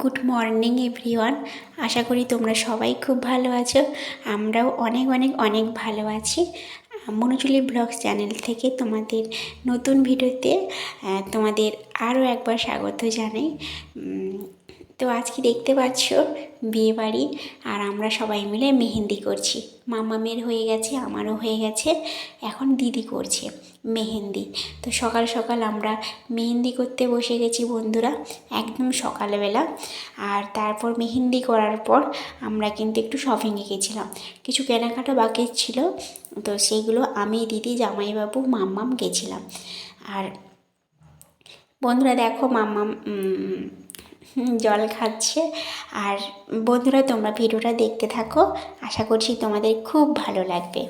Good morning everyone. আশা করি তোমরা সবাই খুব ভালো আছো। আমরাও অনেক অনেক অনেক ভালো আছি। মনোজুলি ব্লগস চ্যানেল থেকে তোমাদের নতুন ভিডিওতে তোমাদের আরও একবার স্বাগত জানাই। তো আজকে দেখতে পাচ্ছ বিয়েবাড়ি, আর আমরা সবাই মিলে মেহেন্দি করছি। মামামের হয়ে গেছে, আমারও হয়ে গেছে, এখন দিদি করছে মেহেন্দি। তো সকাল সকাল আমরা মেহেন্দি করতে বসে গেছি বন্ধুরা, একদম সকালবেলা। আর তারপর মেহেন্দি করার পর আমরা কিন্তু একটু শপিংয়ে গেছিলাম, কিছু কেনাকাটা বাকি ছিল, তো সেইগুলো আমি, দিদি, জামাইবাবু, মাম্মাম গেছিলাম। আর বন্ধুরা দেখো মাম্মাম জল খাচ্ছে। আর বন্ধুরা তোমরা ভিডিওটা দেখতে থাকো, আশা করছি তোমাদের খুব ভালো লাগবে।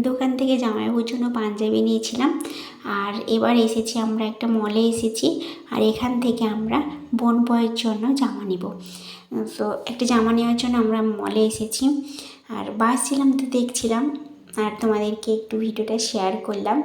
দোকান থেকে জামাইবাবুর জন্য পাঞ্জাবি নিয়েছিলাম। আর এবার এসেছি আমরা একটা মলে এসেছি, আর এখান থেকে আমরা বোন বয়ের জন্য জামা নেব। তো একটা জামা নেওয়ার জন্য আমরা মলে এসেছি, আর বাসছিলাম তো দেখছিলাম, আর তোমাদেরকে একটু ভিডিওটা শেয়ার করলাম।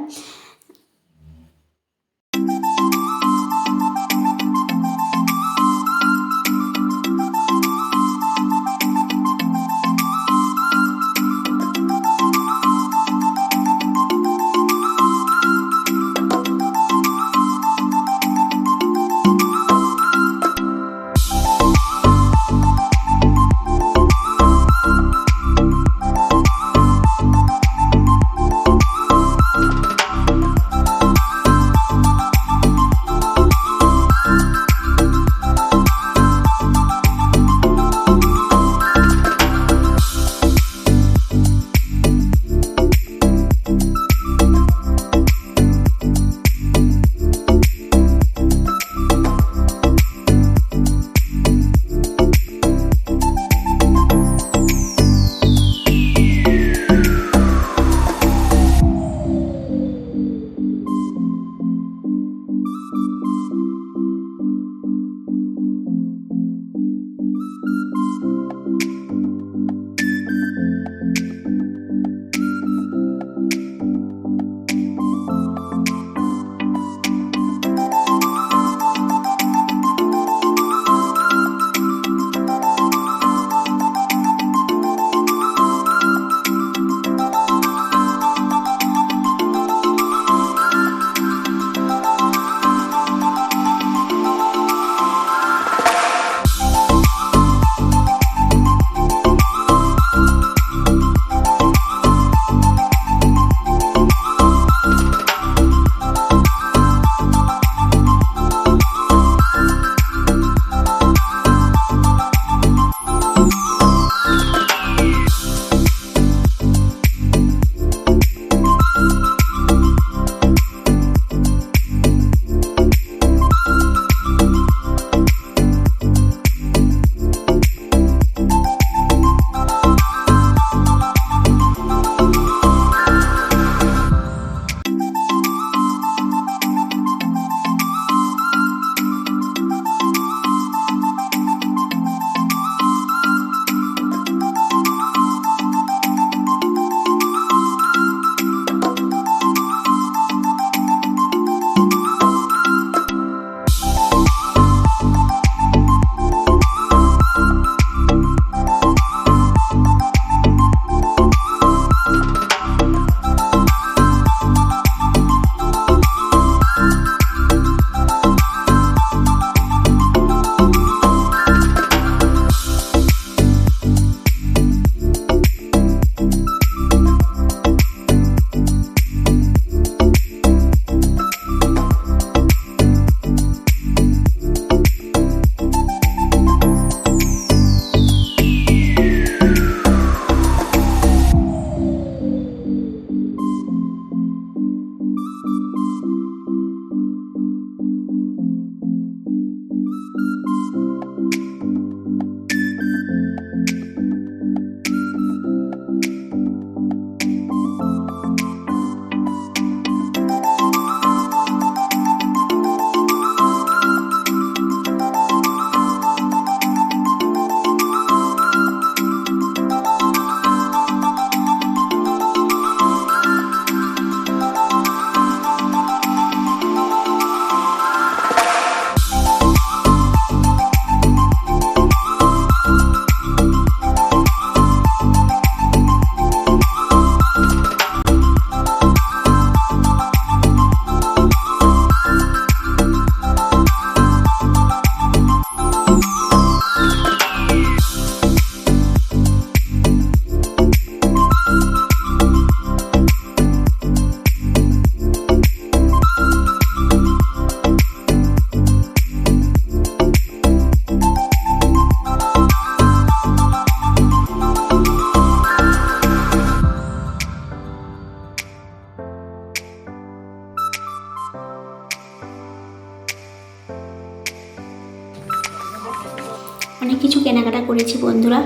অনেক কিছু কেনাকাটা করেছি বন্ধুরা।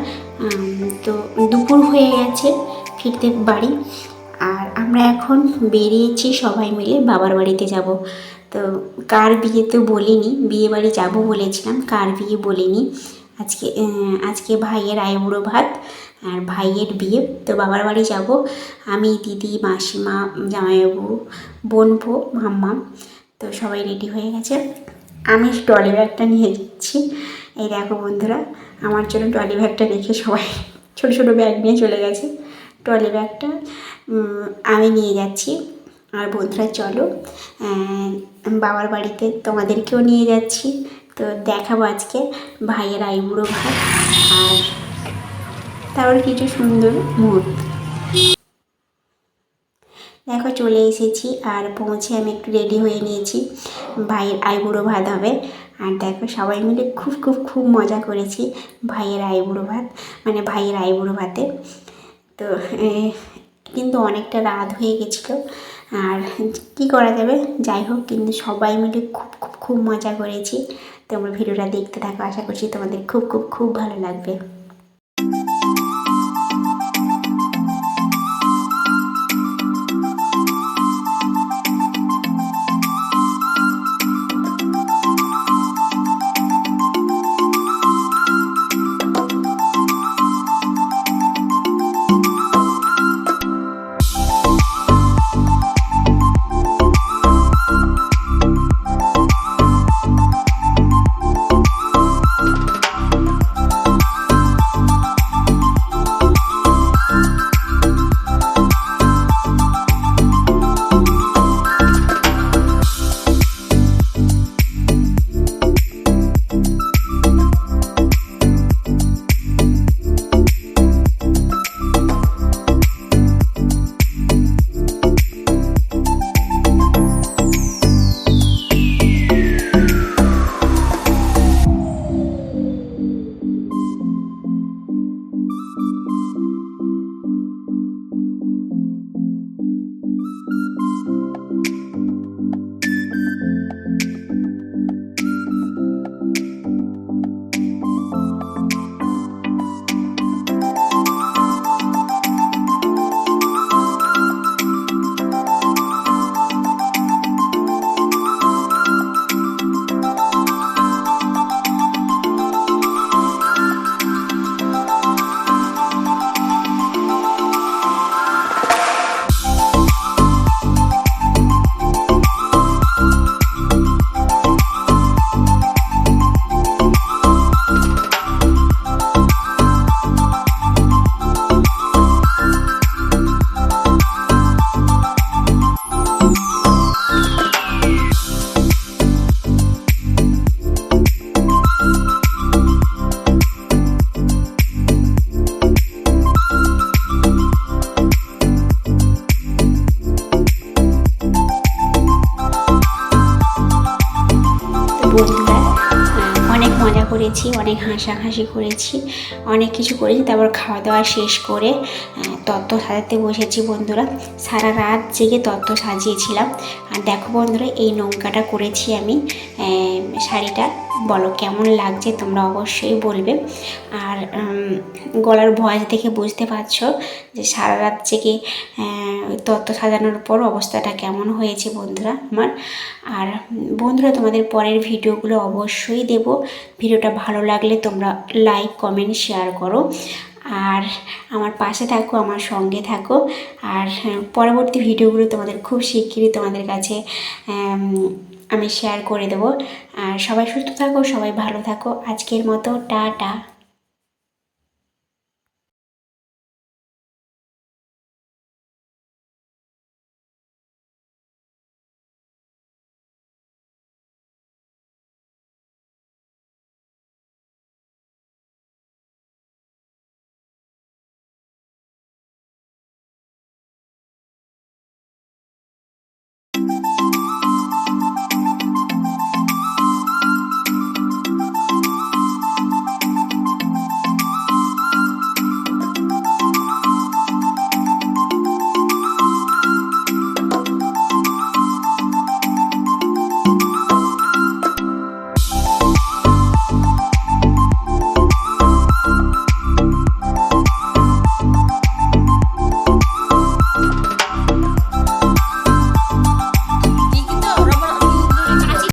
তো দুপুর হয়ে গেছে ফিরতে বাড়ি, আর আমরা এখন বেরিয়েছি সবাই মিলে বাবার বাড়িতে যাব। তো কার বিয়ে তো বলিনি, বিয়ে বাড়ি যাবো বলেছিলাম, কার বিয়ে বলিনি। আজকে ভাইয়ের আইবুড়ো ভাত আর ভাইয়ের বিয়ে। তো বাবার বাড়ি যাব আমি, দিদি, মাসিমা, জামাইবাবু, বোনপো, মাম্মা। তো সবাই রেডি হয়ে গেছে। আমি ট্রলি ব্যাগটা নিয়ে যাচ্ছি। এই দেখো বন্ধুরা, আমার জন্য ট্রলি ব্যাগটা রেখে সবাই ছোটো ছোটো ব্যাগ নিয়ে চলে গেছে। ট্রলি ব্যাগটা আমি নিয়ে যাচ্ছি। আর বন্ধুরা চলো বাবার বাড়িতে তোমাদেরকেও নিয়ে যাচ্ছি। তো দেখাবো আজকে ভাইয়ের আইবুড়ো ভাত আর তারপর কিছু সুন্দর মুহূর্ত। দেখো চলে এসেছি, আর পৌঁছে আমি একটু রেডি হয়ে নিয়েছি। ভাইয়ের আইবুড়ো ভাত হবে, আর দেখো সবাই মিলে খুব খুব খুব মজা করেছি ভাইয়ের আইবুড়ো ভাত, মানে ভাইয়ের আইবুড়ো ভাতে। তো কিন্তু অনেকটা রাত হয়ে গেছিলো, আর কি করা যাবে, যাই হোক, কিন্তু সবাই মিলে খুব খুব খুব মজা করেছি। তোমরা ভিডিওটা দেখতে থাকো, আশা করছি তোমাদের খুব খুব খুব ভালো লাগবে। বন্ধুরা অনেক মজা করেছি, অনেক হাসাহাসি করেছি, অনেক কিছু করেছি। তারপর খাওয়া দাওয়া শেষ করে তত্ত্ব সাজাতে বসেছি বন্ধুরা। সারা রাত জেগে তত্ত্ব সাজিয়েছিলাম। আর দেখো বন্ধুরা, এই নৌকাটা করেছি আমি। শাড়িটা বলো কেমন লাগছে, তোমরা অবশ্যই বলবে। আর গলার ভয়েস দেখে বুঝতে পারছো যে সারা রাত জেগে তত্ত্ব সাজানোর পর অবস্থাটা কেমন হয়েছে বন্ধুরা আমার। আর বন্ধুরা, তোমাদের পরের ভিডিওগুলো অবশ্যই দেব। ভিডিওটা ভালো লাগলে তোমরা লাইক, কমেন্ট, শেয়ার করো, আর আমার পাশে থাকো, আমার সঙ্গে থাকো। আর পরবর্তী ভিডিওগুলো তোমাদের খুব শিগগিরই তোমাদের কাছে আমি শেয়ার করে দেবো। আর সবাই সুস্থ থাকো, সবাই ভালো থাকো। আজকের মতো টাটা।